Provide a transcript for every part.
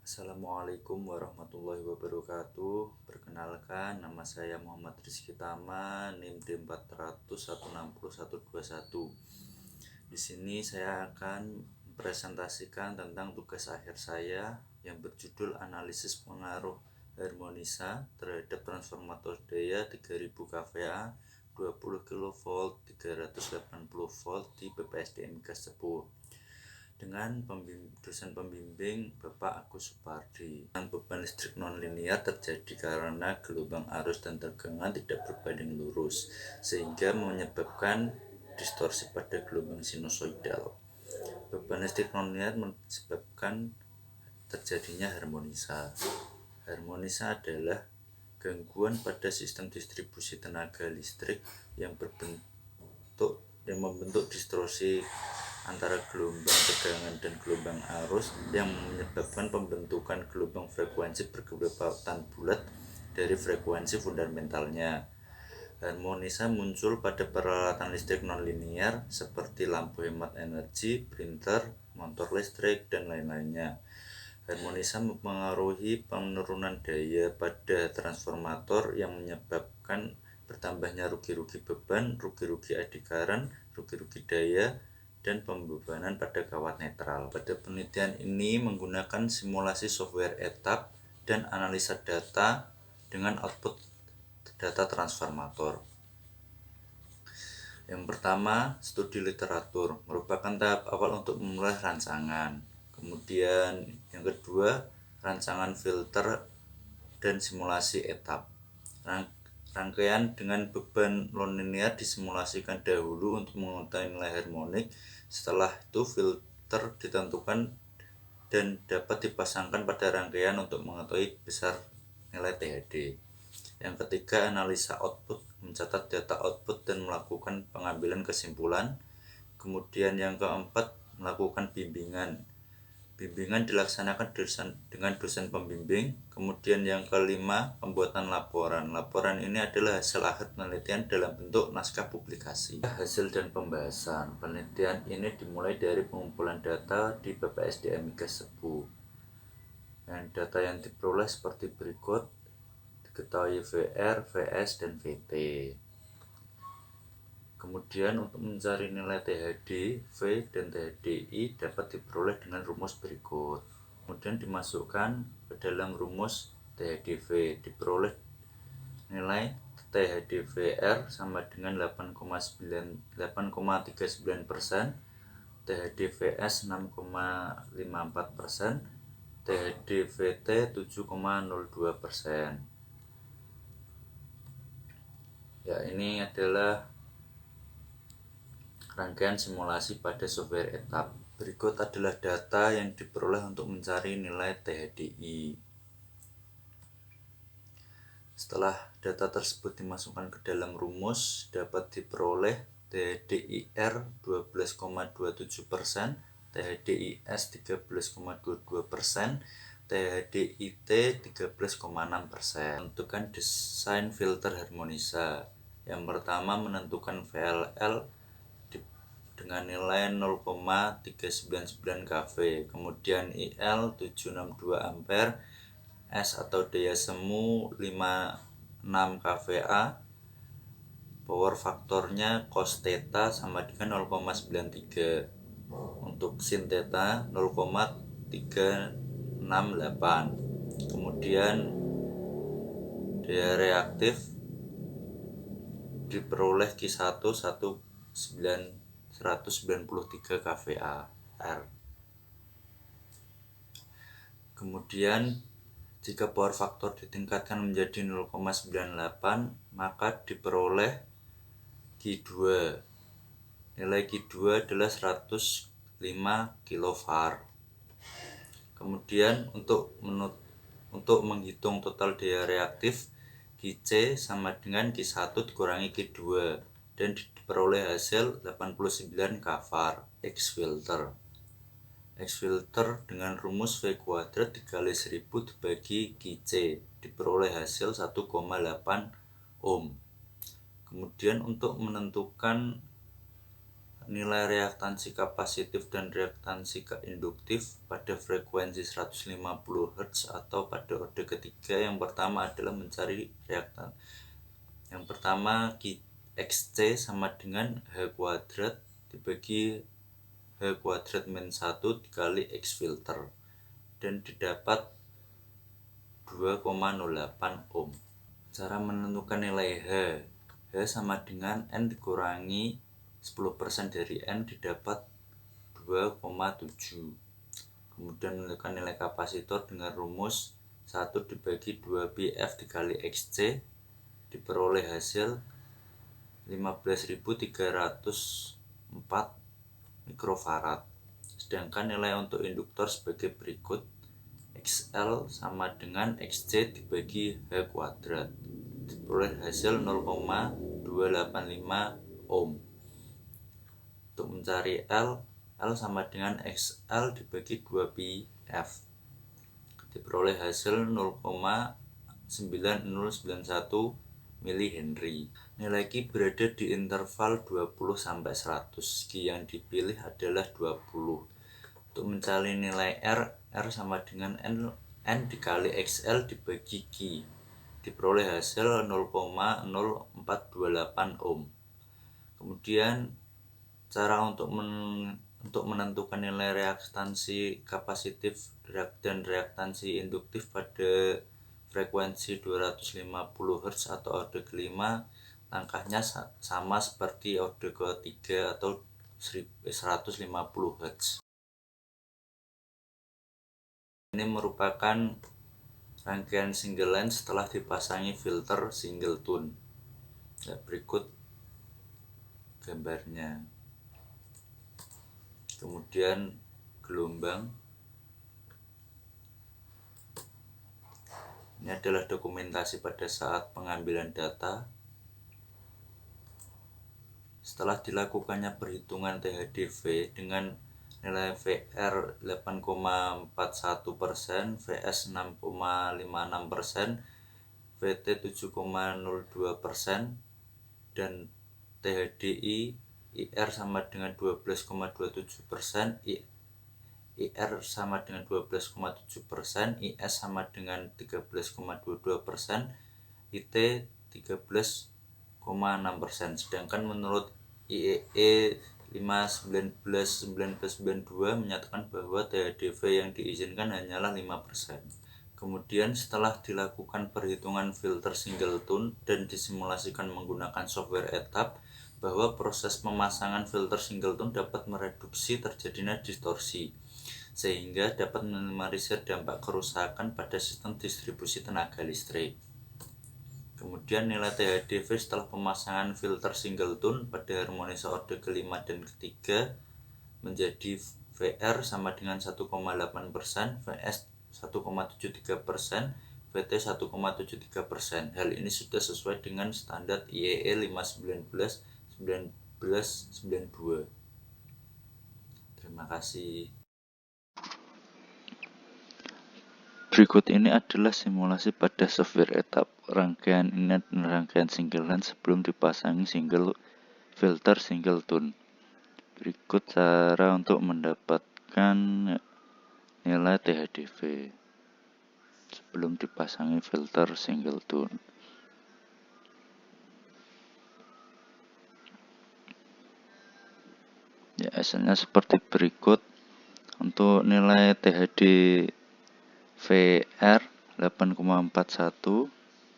Assalamualaikum warahmatullahi wabarakatuh. Perkenalkan, nama saya Muhammad Rizky Tama, NIM D400160121. Di sini saya akan mempresentasikan tentang tugas akhir saya yang berjudul analisis pengaruh harmonisa terhadap transformator daya 3000 kVA 20 kV 380 volt di BPSDM Migas Cepu dengan dosen pembimbing Bapak Agus Supardi. Beban listrik nonlinear terjadi karena gelombang arus dan tegangan tidak berbanding lurus, sehingga menyebabkan distorsi pada gelombang sinusoidal. Beban listrik nonlinear menyebabkan terjadinya harmonisa. Harmonisa adalah gangguan pada sistem distribusi tenaga listrik yang membentuk distorsi antara gelombang tegangan dan gelombang arus yang menyebabkan pembentukan gelombang frekuensi berkepautan bulat dari frekuensi fundamentalnya. Harmonisa muncul pada peralatan listrik nonlinear seperti lampu hemat energi, printer, motor listrik, dan lain-lainnya. Harmonisa mempengaruhi penurunan daya pada transformator yang menyebabkan bertambahnya rugi-rugi beban, rugi-rugi adhikaran, rugi-rugi daya, dan pembebanan pada kawat netral. Pada penelitian ini menggunakan simulasi software etap dan analisa data dengan output data transformator. Yang pertama, studi literatur merupakan tahap awal untuk memulai rancangan. Kemudian yang kedua, rancangan filter dan simulasi etap. Rangkaian dengan beban nonlinear disimulasikan dahulu untuk mengetahui nilai harmonik. Setelah itu filter ditentukan dan dapat dipasangkan pada rangkaian untuk mengetahui besar nilai THD. Yang ketiga, analisa output, mencatat data output dan melakukan pengambilan kesimpulan. Kemudian yang keempat, melakukan bimbingan. Bimbingan dilaksanakan dengan dosen pembimbing. Kemudian yang kelima, pembuatan laporan. Laporan ini adalah hasil akhir penelitian dalam bentuk naskah publikasi. Hasil dan pembahasan penelitian ini dimulai dari pengumpulan data di BPSDM Migas Cepu. Dan data yang diperoleh seperti berikut: diketahui VR, VS, dan VT. Kemudian untuk mencari nilai THD, V, dan THDI dapat diperoleh dengan rumus berikut. Kemudian dimasukkan ke dalam rumus THDV, diperoleh nilai THDVR sama dengan 8,39%, THDVS 6,54%, THDVT 7,02%. Ya, ini adalah rangkaian simulasi pada software etap. Berikut adalah data yang diperoleh untuk mencari nilai THDI. Setelah data tersebut dimasukkan ke dalam rumus, dapat diperoleh THDIR 12,27%, THDIS 13,22%, THDIT 13,6%. Tentukan desain filter harmonisa. Yang pertama, menentukan VLL dengan nilai 0,399 kV, kemudian IL 762 ampere, S atau daya semu 56 kVA, power faktornya cos theta sama dengan 0,93, untuk sin theta 0,368, kemudian daya reaktif diperoleh Q1 193 kVA R. Kemudian jika power faktor ditingkatkan menjadi 0,98, maka diperoleh Q2. Nilai Q2 adalah 105 kV. Kemudian untuk menghitung total daya reaktif, Qc sama dengan Q1 dikurangi Q2 dan diperoleh hasil 89 kVAR. X-filter dengan rumus V kuadrat dikali 1000 dibagi Qc diperoleh hasil 1,8 ohm. Kemudian untuk menentukan nilai reaktansi kapasitif dan reaktansi induktif pada frekuensi 150 Hz atau pada orde ketiga. Yang pertama adalah mencari reaktan. Yang pertama XC sama dengan H kuadrat dibagi H kuadrat min 1 dikali X filter dan didapat 2,08 ohm. Cara menentukan nilai H sama dengan N dikurangi 10% dari N didapat 2,7. Kemudian menentukan nilai kapasitor dengan rumus 1 dibagi 2BF dikali XC diperoleh hasil 15.304 mikrofarad. Sedangkan nilai untuk induktor sebagai berikut: XL sama dengan XC dibagi H kuadrat diperoleh hasil 0,285 ohm. Untuk mencari L sama dengan XL dibagi 2BF diperoleh hasil 0,9091 mH. Nilai Q berada di interval 20 sampai 100. Q yang dipilih adalah 20. Untuk mencari nilai R sama dengan N dikali XL dibagi Q diperoleh hasil 0,0428 ohm. Kemudian cara untuk menentukan nilai reaktansi kapasitif dan reaktansi induktif pada frekuensi 250 Hz atau orde kelima, langkahnya sama seperti orde ketiga atau 150 Hz. Ini merupakan rangkaian single line setelah dipasangi filter singleton. Berikut gambarnya. Kemudian gelombang. Ini adalah dokumentasi pada saat pengambilan data. Setelah dilakukannya perhitungan THDV dengan nilai VR 8,41%, VS 6,56%, VT 7,02%, dan THDI IR sama dengan 12,27%, IR sama dengan 12,7%, IS sama dengan 13,22%, IT 13,6%. Sedangkan menurut IEE 5/19/1992 menyatakan bahwa THDV yang diizinkan hanyalah 5%. Kemudian setelah dilakukan perhitungan filter singleton dan disimulasikan menggunakan software etap, bahwa proses pemasangan filter singleton dapat mereduksi terjadinya distorsi, sehingga dapat meminimalisir dampak kerusakan pada sistem distribusi tenaga listrik. Kemudian nilai THDV setelah pemasangan filter singleton pada harmonisa orde kelima dan ketiga menjadi VR sama dengan 1,8%, VS 1,73%, VT 1,73%. Hal ini sudah sesuai dengan standar IEE 5/19/1992. Terima kasih. Berikut ini adalah simulasi pada software etap. Rangkaian ini adalah rangkaian single line sebelum dipasangi filter singleton. Berikut cara untuk mendapatkan nilai THDV sebelum dipasangi filter singleton. Ya, hasilnya seperti berikut. Untuk nilai THDVR 8,41,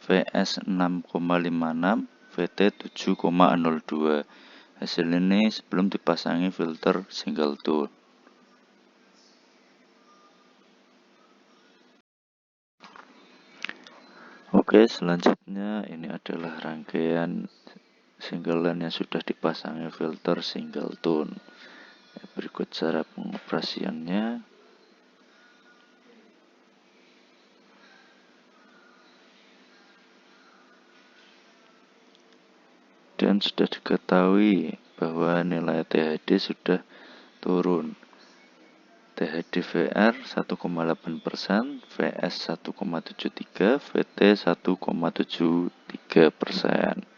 VS 6,56, VT 7,02. Hasil ini sebelum dipasangi filter singleton. Oke, selanjutnya ini adalah rangkaian single line yang sudah dipasangi filter singleton. Berikut cara pengoperasiannya. Dan sudah diketahui bahwa nilai THD sudah turun. THDVR 1,8%, VS 1,73%, VT 1,73%.